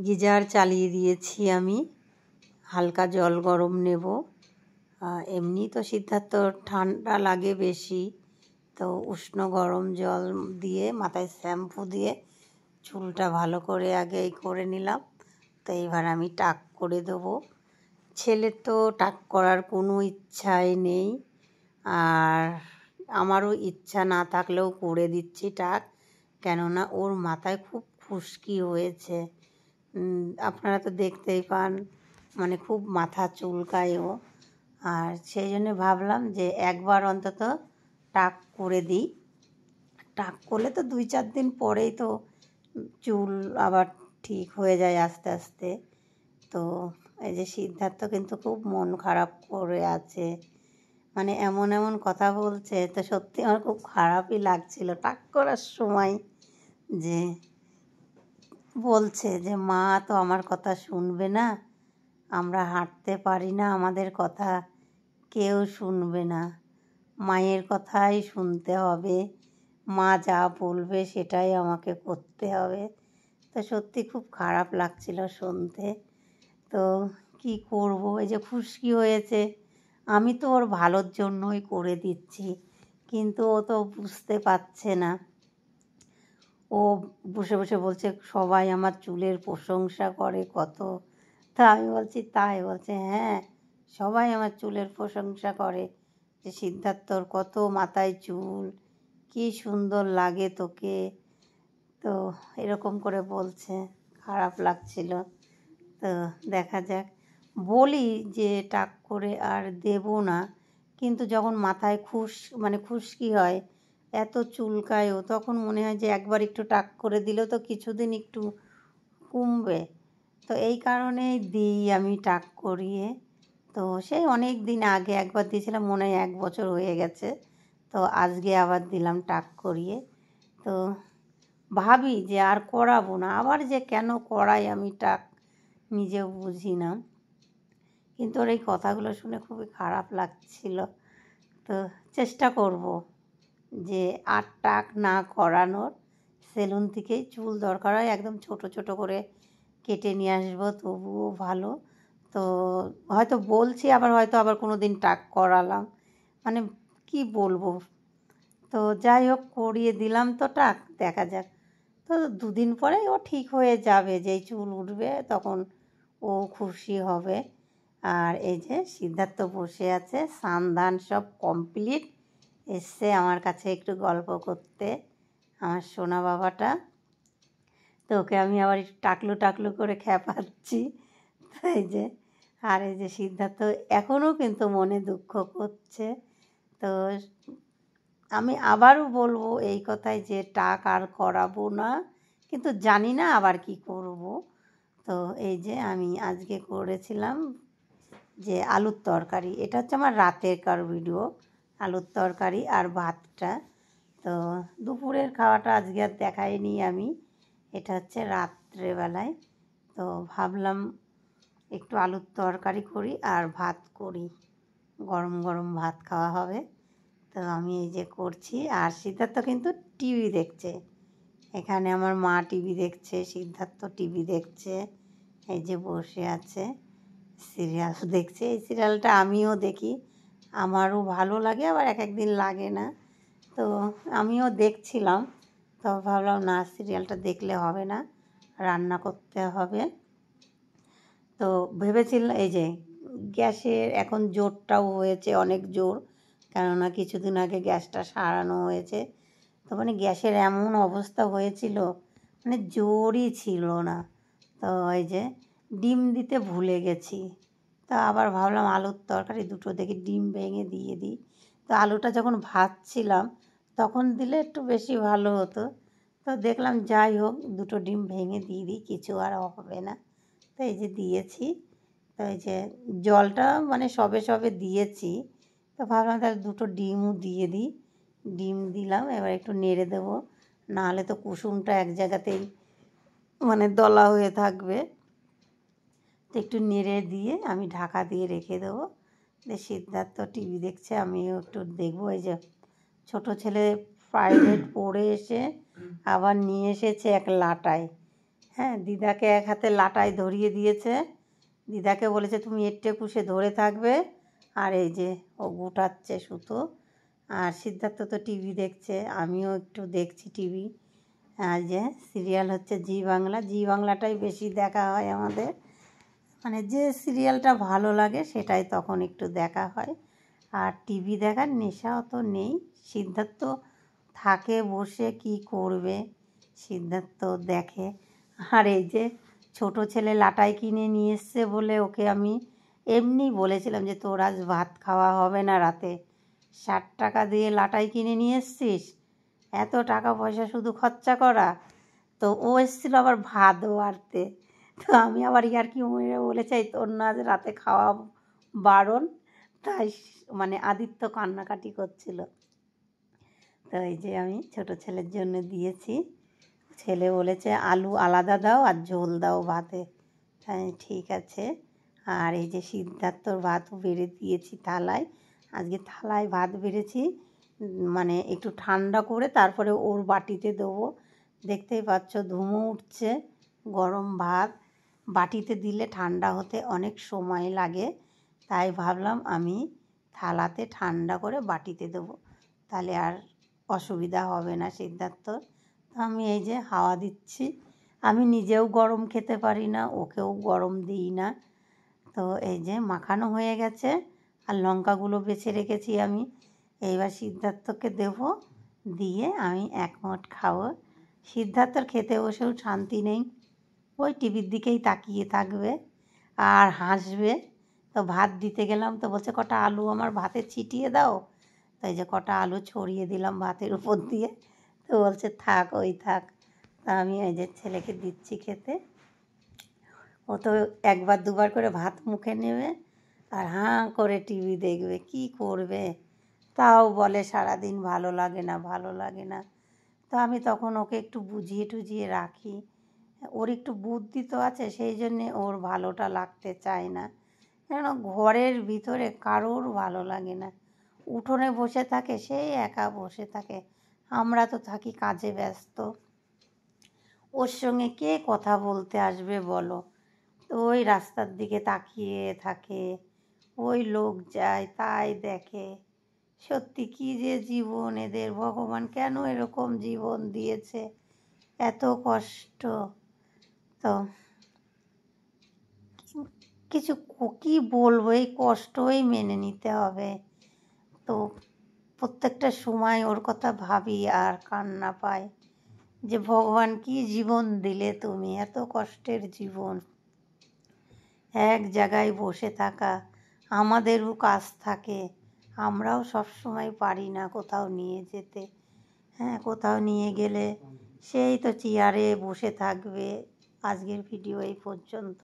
Geyser চালিয়ে দিয়েছি আমি। হালকা জল গরম নেব। এমনি তো সিদ্ধার্থ ঠান্ডা লাগে বেশি, তো উষ্ণ গরম জল দিয়ে মাথায় শ্যাম্পু দিয়ে চুলটা ভালো করে আগে করে নিলাম। তো এবার আমি টাক করে দেবো। ছেলের তো টাক করার কোনো ইচ্ছাই নেই, আর আমারও ইচ্ছা না থাকলেও করে দিচ্ছি টাক, কেননা ওর মাথায় খুব খুশকি হয়েছে। আপনারা তো দেখতেই পান, মানে খুব মাথা চুলকায় ও, আর সেই জন্য ভাবলাম যে একবার অন্তত টাক করে দিই। টাক করলে তো 2-4 দিন পরেই তো চুল আবার ঠিক হয়ে যায় আস্তে আস্তে। তো এই যে সিদ্ধার্থ কিন্তু খুব মন খারাপ করে আছে, মানে এমন এমন কথা বলছে, তো সত্যি আমার খুব খারাপই লাগছিল টাক করার সময়। যে বলছে যে মা তো আমার কথা শুনবে না, আমরা হাঁটতে পারি না, আমাদের কথা কেউ শুনবে না, মায়ের কথাই শুনতে হবে, মা যা বলবে সেটাই আমাকে করতে হবে। তো সত্যি খুব খারাপ লাগছিল শুনতে। তো কি করব, এই যে খুশকি হয়েছে, আমি তো ওর ভালোর জন্যই করে দিচ্ছি, কিন্তু ও তো বুঝতে পারছে না। ও বসে বসে বলছে সবাই আমার চুলের প্রশংসা করে কত। তা আমি বলছি তাই? বলছে হ্যাঁ, সবাই আমার চুলের প্রশংসা করে, যে সিদ্ধার্থর কত মাথায় চুল, কি সুন্দর লাগে তোকে। তো এরকম করে বলছে, খারাপ লাগছিল। তো দেখা যাক। বলি যে টাক করে আর দেব না, কিন্তু যখন মাথায় খুশকি হয়, এত চুলকায়ও, তখন মনে হয় যে একবার একটু টাক করে দিলেও তো কিছুদিন একটু কমবে। তো এই কারণেই দিই আমি টাক করিয়ে। তো সেই অনেক দিন আগে একবার দিয়েছিলাম, মনে হয় 1 বছর হয়ে গেছে। তো আজকে আবার দিলাম টাক করিয়ে। তো ভাবি যে আর করাবো না, আবার যে কেন করাই আমি টাক নিজেও বুঝি না। কিন্তু ওর এই কথাগুলো শুনে খুবই খারাপ লাগছিল। তো চেষ্টা করব যে আর টাক না করানোর, সেলুন থেকেই চুল দরকার হয় একদম ছোট ছোট করে কেটে নিয়ে আসবো, তবুও ভালো। তো হয়তো বলছি, আবার কোনো দিন টাক করালাম, মানে কি বলবো। তো যাই হোক, করিয়ে দিলাম তো টাক, দেখা যাক। তো 2 দিন পরেই ও ঠিক হয়ে যাবে, যেই চুল উঠবে তখন ও খুশি হবে। আর এই যে সিদ্ধার্থ বসে আছে, স্নান সব কমপ্লিট, এসছে আমার কাছে একটু গল্প করতে, আমার সোনা বাবাটা। তো ওকে আমি আবার একটু টাকলু টাকলু করে খ্যাপাচ্ছি। এই যে, আর এই যে সিদ্ধার্থ এখনও কিন্তু মনে দুঃখ করছে। তো আমি আবারও বলবো এই কথাই যে টাক আর করাবো না, কিন্তু জানি না আবার কি করব। তো এই যে আমি আজকে করেছিলাম যে আলুর তরকারি, এটা হচ্ছে আমার রাতেরকার ভিডিও, আলুর তরকারি আর ভাতটা। তো দুপুরের খাওয়াটা আজকে আর দেখাইনি আমি, এটা হচ্ছে রাত্রেবেলায়। তো ভাবলাম একটু আলুর তরকারি করি আর ভাত করি, গরম গরম ভাত খাওয়া হবে। তো আমি এই যে করছি, আর সিদ্ধার্থ কিন্তু টিভি দেখছে। এখানে আমার মা টিভি দেখছে, সিদ্ধার্থ টিভি দেখছে, এই যে বসে আছে সিরিয়াল দেখছে। এই সিরিয়ালটা আমিও দেখি, আমারও ভালো লাগে, আবার এক একদিন লাগে না। তো আমিও দেখছিলাম, তো ভাবলাম না, সিরিয়ালটা দেখলে হবে না, রান্না করতে হবে। তো ভেবেছিলাম এই যে গ্যাসের এখন জোরটাও হয়েছে অনেক জোর, কেননা কিছুদিন আগে গ্যাসটা সারানো হয়েছে। তো মানে গ্যাসের এমন অবস্থা হয়েছিল, মানে জোরই ছিল না। তো এই যে ডিম দিতে ভুলে গেছি। তো আবার ভাবলাম আলুর তরকারি দুটো দেখি ডিম ভেঙে দিয়ে দিই। তো আলুটা যখন ভাজছিলাম তখন দিলে একটু বেশি ভালো হতো। তো দেখলাম যাই হোক, দুটো ডিম ভেঙে দিয়ে দিই, কিছু আর হবে না। তো এই যে দিয়েছি। তো এই যে জলটা মানে সবে সবে দিয়েছি, তো ভাবলাম তাহলে দুটো ডিমও দিয়ে দিই। ডিম দিলাম, এবার একটু নেড়ে দেবো, নাহলে তো কুসুমটা এক জায়গাতেই মানে দলা হয়ে থাকবে। তো একটু নেড়ে দিয়ে আমি ঢাকা দিয়ে রেখে দেবো। সিদ্ধার্থ টিভি দেখছে, আমিও একটু দেখবো। এই যে ছোটো ছেলে প্রাইভেট পড়ে এসে আবার নিয়ে এসেছে এক লাটাই, হ্যাঁ, দিদাকে এক হাতে লাটাই ধরিয়ে দিয়েছে। দিদাকে বলেছে তুমি এট্টে কুশে ধরে থাকবে, আর এই যে ও গুটাচ্ছে সুতো। আর সিদ্ধার্থ তো টিভি দেখছে, আমিও একটু দেখছি টিভি। আর যে সিরিয়াল হচ্ছে জি বাংলা, জি বাংলাটাই বেশি দেখা হয় আমাদের। মানে যে সিরিয়ালটা ভালো লাগে সেটাই তখন একটু দেখা হয়। আর টিভি দেখার নেশা অত নেই। সিদ্ধার্থ থাকে বসে, কি করবে, সিদ্ধার্থ দেখে। আর এই যে ছোট ছেলে লাটাই কিনে নিয়ে এসছে বলে ওকে আমি এমনি বলেছিলাম যে তোর আজ ভাত খাওয়া হবে না রাতে, 60 টাকা দিয়ে লাটাই কিনে নিয়ে এসছিস, এত টাকা পয়সা শুধু খরচা করা। তো ও এসেছিলো আবার ভাত বাড়তে। তো আমি আবার ইয়ার্কি মেরে বলেছি তোর না আজ রাতে খাওয়া বারণ। তাই মানে আদিত্য কান্নাকাটি করছিল। তো এই যে আমি ছোট ছেলের জন্য দিয়েছি। ছেলে বলেছে আলু আলাদা দাও আর ঝোল দাও ভাতে। তাই ঠিক আছে। আর এই যে সিদ্ধার্থর ভাতও বেড়ে দিয়েছি থালায়। আজকে থালায় ভাত বেড়েছি, মানে একটু ঠান্ডা করে তারপরে ওর বাটিতে দেবো। দেখতেই পাচ্ছ ধুমো উঠছে। গরম ভাত বাটিতে দিলে ঠান্ডা হতে অনেক সময় লাগে, তাই ভাবলাম আমি থালাতে ঠান্ডা করে বাটিতে দেবো, তাহলে আর অসুবিধা হবে না সিদ্ধার্থর। আমি এই যে হাওয়া দিচ্ছি। আমি নিজেও গরম খেতে পারি না, ওকেও গরম দিই না। তো এই যে মাখানো হয়ে গেছে, আর লঙ্কাগুলো বেছে রেখেছি আমি। এইবার সিদ্ধার্থকে দেবো, দিয়ে আমি একমট খাবো। সিদ্ধার্থর খেতে বসেও শান্তি নেই, ওই টিভির দিকেই তাকিয়ে থাকবে আর হাসবে। তো ভাত দিতে গেলাম তো বলছে কটা আলু আমার ভাতে ছিটিয়ে দাও। তাই যে কটা আলু ছড়িয়ে দিলাম ভাতের উপর দিয়ে। তো বলছে থাক ওই থাক। তা আমি এই যে ছেলেকে দিচ্ছি খেতে। ও তো একবার দুবার করে ভাত মুখে নেবে আর হাঁ করে টিভি দেখবে, কি করবে। তাও বলে সারাদিন ভালো লাগে না, ভালো লাগে না। তো আমি তখন ওকে একটু বুঝিয়ে টুঝিয়ে রাখি। ওর একটু বুদ্ধি তো আছে, সেই জন্যে ওর ভালোটা লাগতে চায় না। কেন ঘরের ভিতরে কারোর ভালো লাগে না। উঠোনে বসে থাকে, সেই একা বসে থাকে। আমরা তো থাকি কাজে ব্যস্ত, ওর সঙ্গে কে কথা বলতে আসবে বলো। তো ওই রাস্তার দিকে তাকিয়ে থাকে, ওই লোক যায় তাই দেখে। সত্যি কী যে জীবন এদের, ভগবান কেন এরকম জীবন দিয়েছে, এত কষ্ট। তো কিছু কী বলবো, এই কষ্টই মেনে নিতে হবে। তো প্রত্যেকটা সময় ওর কথা ভাবি আর কান্না পায় যে ভগবান কী জীবন দিলে তুমি, এত কষ্টের জীবন। এক জায়গায় বসে থাকা, আমাদেরও কাজ থাকে, আমরাও সবসময় পারি না কোথাও নিয়ে যেতে। হ্যাঁ, কোথাও নিয়ে গেলে সেই তো চেয়ারে বসে থাকবে। আজকের ভিডিও এই পর্যন্ত।